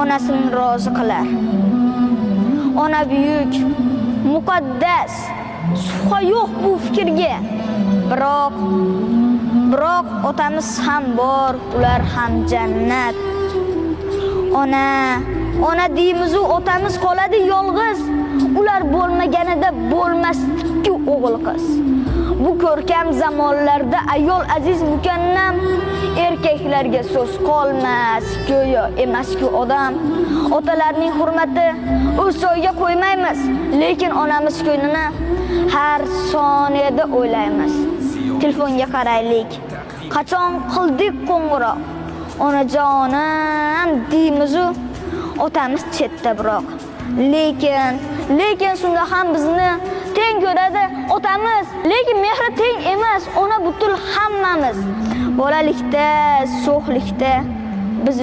onasini rozi qilar. Ona buyuk, muqaddas, shubha yo'q bu fikrga. Biroq otamiz ham bor, ular ham jannat. Ona deymiz-u, otamiz qoladi yolg'iz. Ular bo'lmaganida bo'lmasdi-ku o'g'il qiz. Bu ko'rkam zamonlarda ayol aziz mukannam, erkaklarga so'z qolmas, go'yo emas-ku odam. Otalarning hurmati o'z joyiga qo'ymaymiz, lekin onamiz ko'nglini har soniyada o'ylaymiz. Telefonga qaraylik. Qachon qildik qo'ng'iroq? Onajonim deymiz-u, otamiz chetda biroq. Lekin shunda ham bizni teng ko'radi otamiz. Lekin mehri teng emas, ona butul hammamiz. Bolalikda, sho'xlikda biz